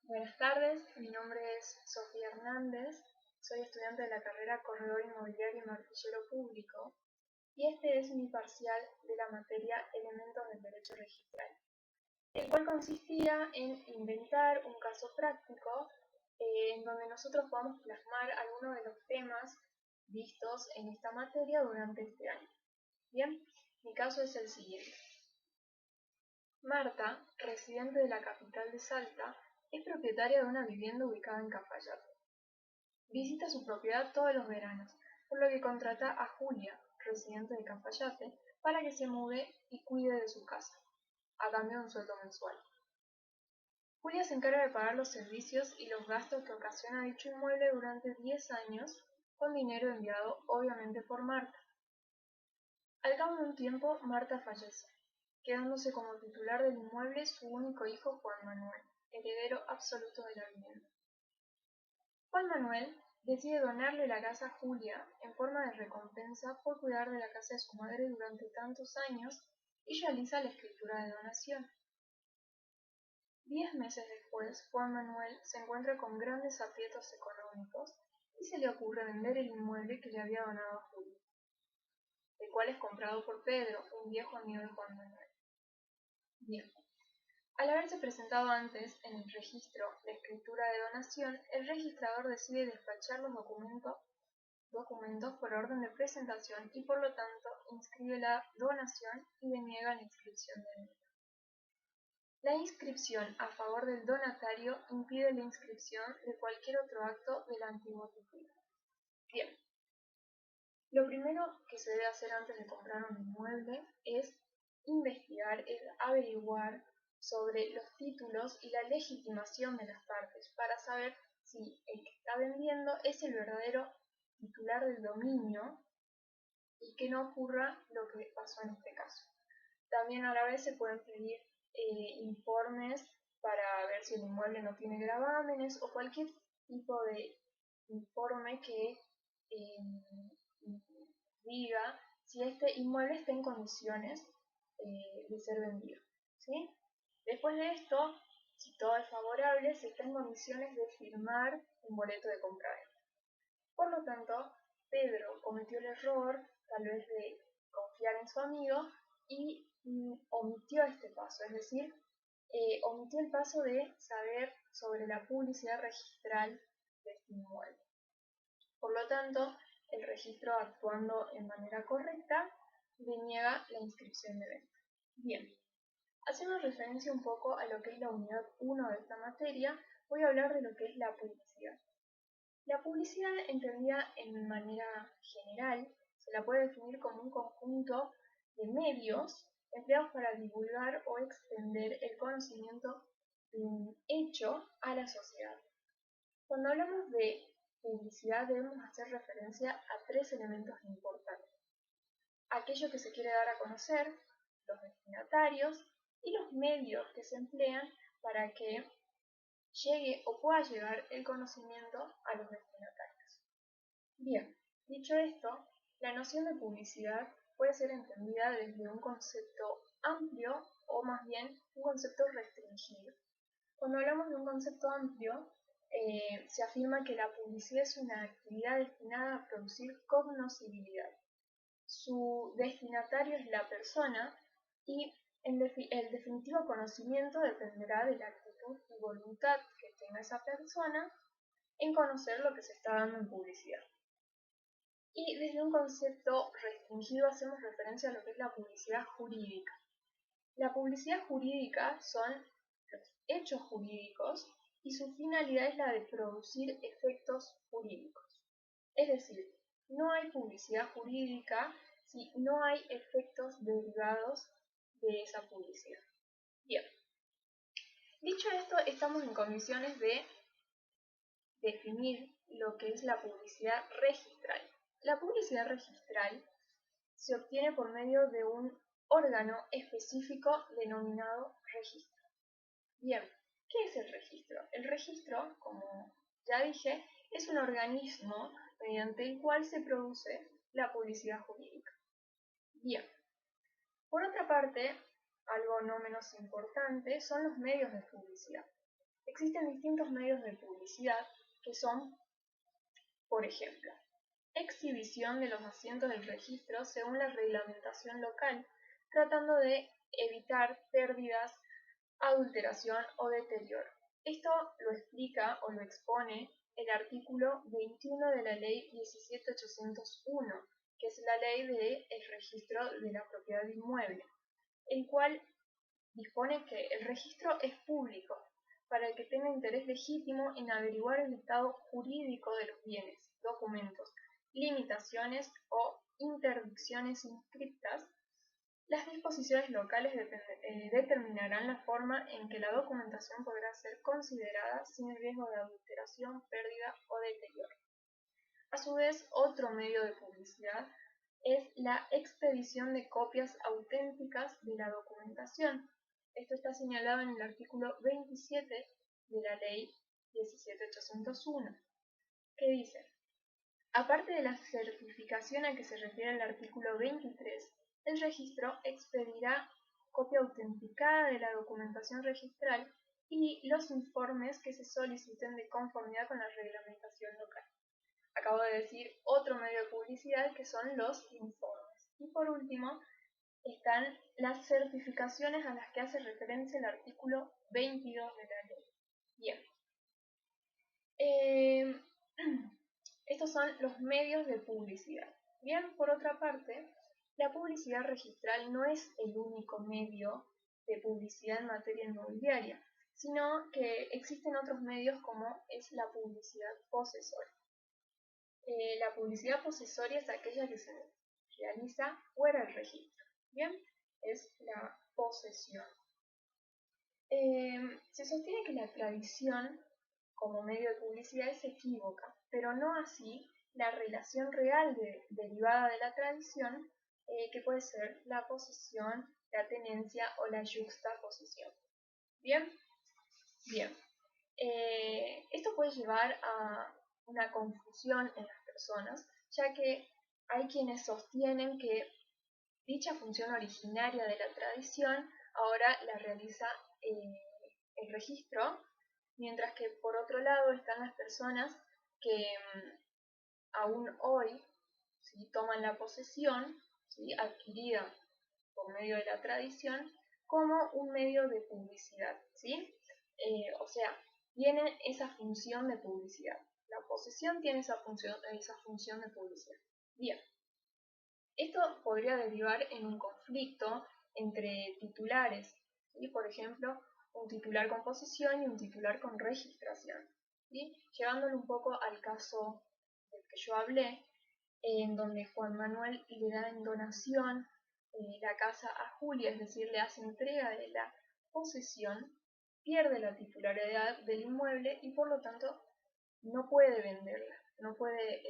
Buenas tardes, mi nombre es Sofía Hernández, soy estudiante de la carrera Corredor Inmobiliario y Martillero Público y este es mi parcial de la materia Elementos del Derecho Registral, el cual consistía en inventar un caso práctico en donde nosotros podamos plasmar algunos de los temas vistos en esta materia durante este año. Bien, mi caso es el siguiente. Marta, residente de la capital de Salta, es propietaria de una vivienda ubicada en Cafayate. Visita su propiedad todos los veranos, por lo que contrata a Julia, residente de Cafayate, para que se mude y cuide de su casa, a cambio de un sueldo mensual. Julia se encarga de pagar los servicios y los gastos que ocasiona dicho inmueble durante 10 años, con dinero enviado obviamente por Marta. Al cabo de un tiempo, Marta fallece, quedándose como titular del inmueble su único hijo Juan Manuel, heredero absoluto de la vivienda. Juan Manuel decide donarle la casa a Julia en forma de recompensa por cuidar de la casa de su madre durante tantos años y realiza la escritura de donación. 10 meses después, Juan Manuel se encuentra con grandes aprietos económicos y se le ocurre vender el inmueble que le había donado a Julia, el cual es comprado por Pedro, un viejo amigo de Juan Manuel. Bien. Al haberse presentado antes en el registro la escritura de donación, el registrador decide despachar los documentos por orden de presentación y por lo tanto inscribe la donación y deniega la inscripción de venta. La inscripción a favor del donatario impide la inscripción de cualquier otro acto del antiguo titular. Bien, lo primero que se debe hacer antes de comprar un inmueble es investigar, es averiguar sobre los títulos y la legitimación de las partes para saber si el que está vendiendo es el verdadero titular del dominio y que no ocurra lo que pasó en este caso. También a la vez se pueden pedir informes para ver si el inmueble no tiene gravámenes o cualquier tipo de informe que diga si este inmueble está en condiciones de ser vendido, ¿sí? Después de esto, si todo es favorable, se está en condiciones de firmar un boleto de compraventa. Por lo tanto, Pedro cometió el error, tal vez de confiar en su amigo, y omitió este paso, es decir, omitió el paso de saber sobre la publicidad registral de este inmueble. Por lo tanto, el registro, actuando en manera correcta, deniega la inscripción de venta. Bien, haciendo referencia un poco a lo que es la unidad 1 de esta materia, voy a hablar de lo que es la publicidad. La publicidad, entendida en manera general, se la puede definir como un conjunto de medios empleados para divulgar o extender el conocimiento de un hecho a la sociedad. Cuando hablamos de publicidad debemos hacer referencia a tres elementos importantes: aquello que se quiere dar a conocer, los destinatarios y los medios que se emplean para que llegue o pueda llegar el conocimiento a los destinatarios. Bien, dicho esto, la noción de publicidad puede ser entendida desde un concepto amplio o más bien un concepto restringido. Cuando hablamos de un concepto amplio, se afirma que la publicidad es una actividad destinada a producir cognoscibilidad. Su destinatario es la persona y el definitivo conocimiento dependerá de la actitud y voluntad que tenga esa persona en conocer lo que se está dando en publicidad. Y desde un concepto restringido hacemos referencia a lo que es la publicidad jurídica. La publicidad jurídica son los hechos jurídicos y su finalidad es la de producir efectos jurídicos. Es decir, no hay publicidad jurídica si no hay efectos derivados de esa publicidad. Bien, dicho esto, estamos en condiciones de definir lo que es la publicidad registral. La publicidad registral se obtiene por medio de un órgano específico denominado registro. Bien, ¿qué es el registro? El registro, como ya dije, es un organismo mediante el cual se produce la publicidad jurídica. Bien, por otra parte, algo no menos importante son los medios de publicidad. Existen distintos medios de publicidad que son, por ejemplo, exhibición de los asientos del registro según la reglamentación local, tratando de evitar pérdidas, adulteración o deterioro. Esto lo explica o lo expone el artículo 21 de la Ley 17.801, que es la ley del registro de la propiedad inmueble, el cual dispone que el registro es público para el que tenga interés legítimo en averiguar el estado jurídico de los bienes, documentos, limitaciones o interdicciones inscriptas. Las disposiciones locales determinarán la forma en que la documentación podrá ser considerada sin riesgo de adulteración, pérdida o deterioro. A su vez, otro medio de publicidad es la expedición de copias auténticas de la documentación. Esto está señalado en el artículo 27 de la Ley 17.801, que dice: aparte de la certificación a que se refiere el artículo 23, el registro expedirá copia autenticada de la documentación registral y los informes que se soliciten de conformidad con la reglamentación local. Acabo de decir otro medio de publicidad que son los informes. Y por último, están las certificaciones a las que hace referencia el artículo 22 de la ley. Bien. Estos son los medios de publicidad. Bien, por otra parte, la publicidad registral no es el único medio de publicidad en materia inmobiliaria, sino que existen otros medios como es la publicidad posesoria. La publicidad posesoria es aquella que se realiza fuera del registro. Bien, es la posesión. Se sostiene que la tradición como medio de publicidad es equívoca, pero no así la relación real derivada de la tradición, que puede ser la posesión, la tenencia o la yuxtaposición. Bien, bien. Esto puede llevar a una confusión en las personas, ya que hay quienes sostienen que dicha función originaria de la tradición ahora la realiza el registro, mientras que por otro lado están las personas que aún hoy, ¿sí?, toman la posesión, ¿sí?, adquirida por medio de la tradición como un medio de publicidad, ¿sí? O sea, tiene esa función de publicidad. La posesión tiene esa función de publicidad. Bien, esto podría derivar en un conflicto entre titulares, ¿sí? Por ejemplo, un titular con posesión y un titular con registración, ¿sí? Llevándolo un poco al caso del que yo hablé, en donde Juan Manuel le da en donación la casa a Julia, es decir, le hace entrega de la posesión, pierde la titularidad del inmueble y por lo tanto no puede venderla, no puede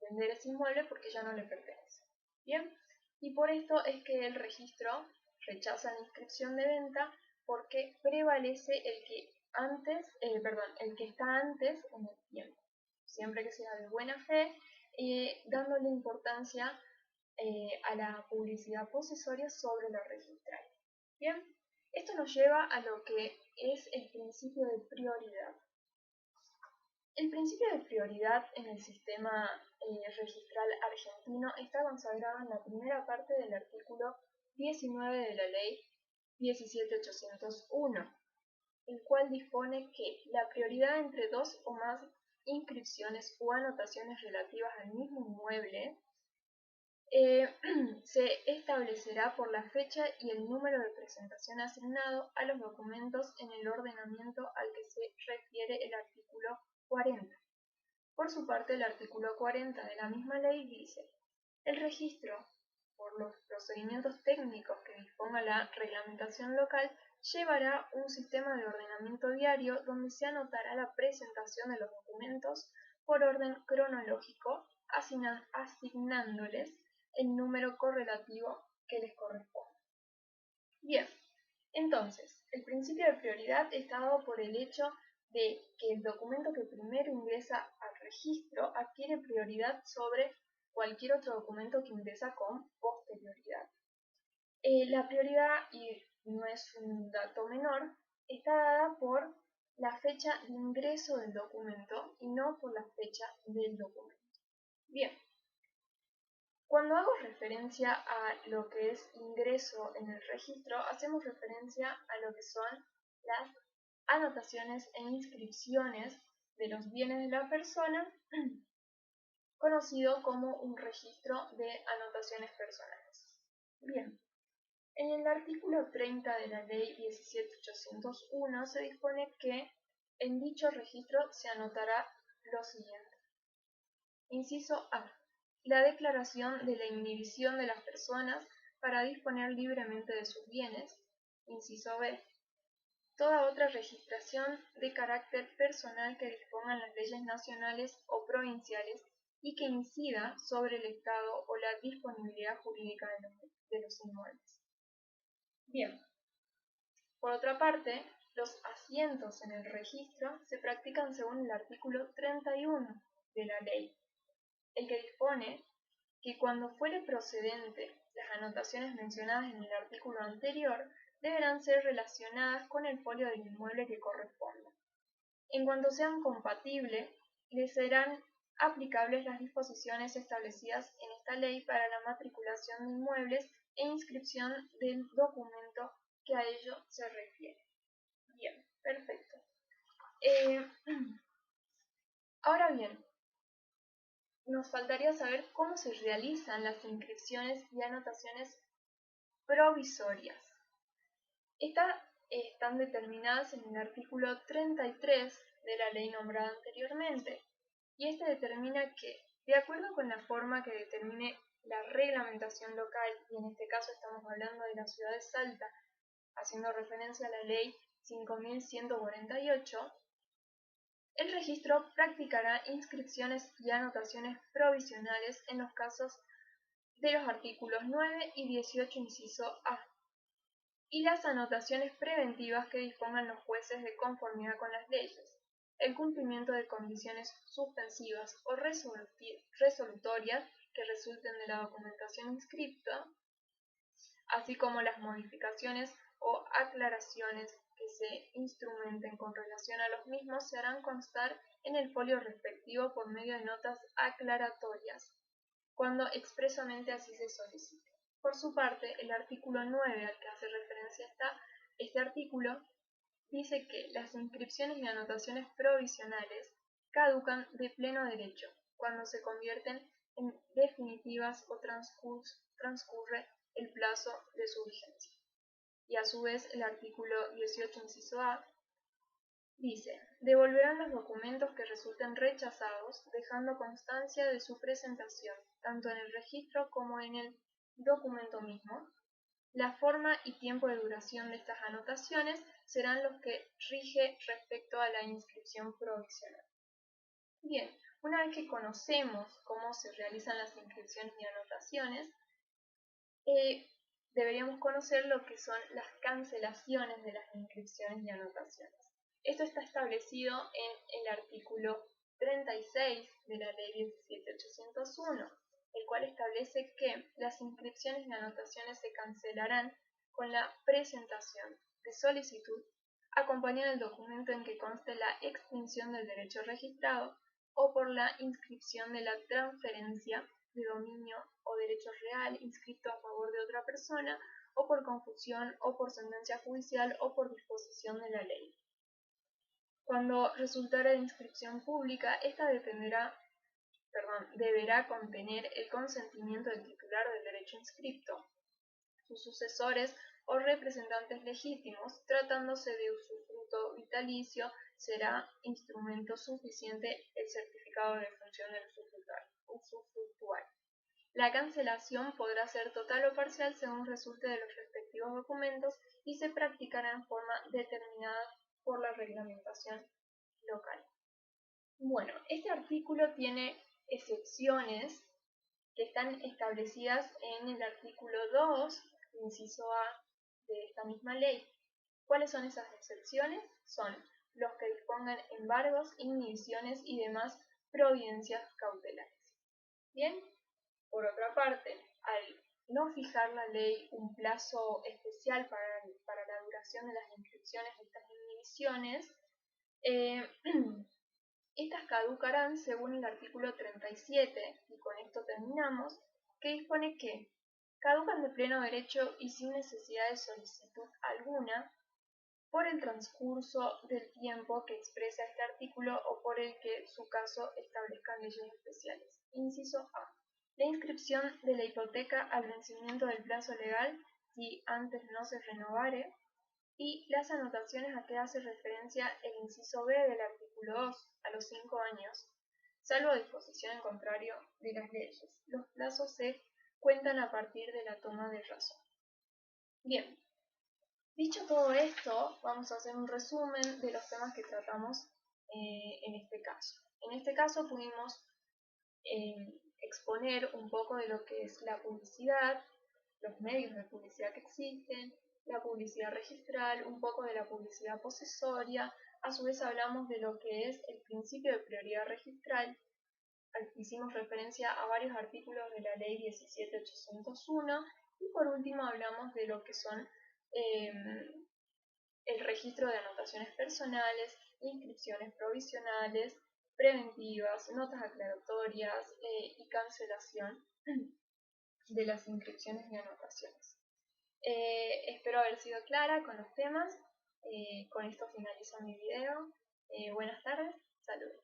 vender ese inmueble porque ya no le pertenece. Bien, y por esto es que el registro rechaza la inscripción de venta porque prevalece el que el que está antes en el tiempo, siempre que sea de buena fe, dándole importancia a la publicidad posesoria sobre la registral. Bien, esto nos lleva a lo que es el principio de prioridad. El principio de prioridad en el sistema registral argentino está consagrado en la primera parte del artículo 19 de la Ley 17.801, el cual dispone que la prioridad entre dos o más inscripciones o anotaciones relativas al mismo inmueble se establecerá por la fecha y el número de presentación asignado a los documentos en el ordenamiento al que se refiere el artículo 40. Por su parte, el artículo 40 de la misma ley dice: el registro, por los procedimientos técnicos que disponga la reglamentación local, llevará un sistema de ordenamiento diario donde se anotará la presentación de los documentos por orden cronológico, asignándoles el número correlativo que les corresponde. Bien, entonces, el principio de prioridad está dado por el hecho de que el documento que primero ingresa al registro adquiere prioridad sobre cualquier otro documento que ingresa con posterioridad. La prioridad, y no es un dato menor, está dada por la fecha de ingreso del documento y no por la fecha del documento. Bien, cuando hago referencia a lo que es ingreso en el registro, hacemos referencia a lo que son las anotaciones e inscripciones de los bienes de la persona, conocido como un registro de anotaciones personales. Bien, en el artículo 30 de la Ley 17.801 se dispone que en dicho registro se anotará lo siguiente. Inciso A. La declaración de la inhibición de las personas para disponer libremente de sus bienes. Inciso B. Toda otra registración de carácter personal que dispongan las leyes nacionales o provinciales y que incida sobre el estado o la disponibilidad jurídica de los inmuebles. Bien, por otra parte, los asientos en el registro se practican según el artículo 31 de la ley, el que dispone que cuando fuere procedente las anotaciones mencionadas en el artículo anterior deberán ser relacionadas con el folio del inmueble que corresponda. En cuanto sean compatibles, les serán aplicables las disposiciones establecidas en esta ley para la matriculación de inmuebles e inscripción del documento que a ello se refiere. Bien, perfecto. Ahora bien, nos faltaría saber cómo se realizan las inscripciones y anotaciones provisorias. Estas están determinadas en el artículo 33 de la ley nombrada anteriormente, y este determina que, de acuerdo con la forma que determine la reglamentación local, y en este caso estamos hablando de la ciudad de Salta, haciendo referencia a la ley 5148, el registro practicará inscripciones y anotaciones provisionales en los casos de los artículos 9 y 18 inciso A, y las anotaciones preventivas que dispongan los jueces de conformidad con las leyes, el cumplimiento de condiciones suspensivas o resolutorias que resulten de la documentación inscripta, así como las modificaciones o aclaraciones que se instrumenten con relación a los mismos se harán constar en el folio respectivo por medio de notas aclaratorias, cuando expresamente así se solicite. Por su parte, el artículo 9 al que hace referencia este artículo dice que las inscripciones y anotaciones provisionales caducan de pleno derecho cuando se convierten en definitivas o transcurre el plazo de su vigencia. Y a su vez el artículo 18 inciso A dice: devolverán los documentos que resulten rechazados, dejando constancia de su presentación, tanto en el registro como en el documento mismo. La forma y tiempo de duración de estas anotaciones serán los que rige respecto a la inscripción provisional. Bien, una vez que conocemos cómo se realizan las inscripciones y anotaciones, deberíamos conocer lo que son las cancelaciones de las inscripciones y anotaciones. Esto está establecido en el artículo 36 de la ley 17.801, el cual establece que las inscripciones y anotaciones se cancelarán con la presentación de solicitud acompañada del documento en que conste la extinción del derecho registrado o por la inscripción de la transferencia de dominio o derecho real inscrito a favor de otra persona, o por confusión o por sentencia judicial o por disposición de la ley. Cuando resultare de inscripción pública, esta deberá contener el consentimiento del titular del derecho inscripto, sus sucesores o representantes legítimos. Tratándose de usufructo vitalicio, será instrumento suficiente el certificado de defunción del usufructuario. La cancelación podrá ser total o parcial según resulte de los respectivos documentos y se practicará en forma determinada por la reglamentación local. Bueno, este artículo tiene excepciones que están establecidas en el artículo 2, inciso A de esta misma ley. ¿Cuáles son esas excepciones? Son los que dispongan embargos, inhibiciones y demás providencias cautelares. Bien, por otra parte, al no fijar la ley un plazo especial para la duración de las inscripciones de estas inhibiciones, Eh, Estas caducarán según el artículo 37, y con esto terminamos, que dispone que caducan de pleno derecho y sin necesidad de solicitud alguna por el transcurso del tiempo que expresa este artículo o por el que su caso establezcan leyes especiales. Inciso A. La inscripción de la hipoteca al vencimiento del plazo legal, si antes no se renovare, y las anotaciones a que hace referencia el inciso B del artículo 2, a los 5 años, salvo disposición en contrario de las leyes. Los plazos se cuentan a partir de la toma de razón. Bien, dicho todo esto, vamos a hacer un resumen de los temas que tratamos en este caso. En este caso pudimos exponer un poco de lo que es la publicidad, los medios de publicidad que existen, la publicidad registral, un poco de la publicidad posesoria, a su vez hablamos de lo que es el principio de prioridad registral, hicimos referencia a varios artículos de la ley 17.801 y por último hablamos de lo que son el registro de anotaciones personales, inscripciones provisionales, preventivas, notas aclaratorias y cancelación de las inscripciones y anotaciones. Espero haber sido clara con los temas. Con esto finalizo mi video. Buenas tardes, saludos.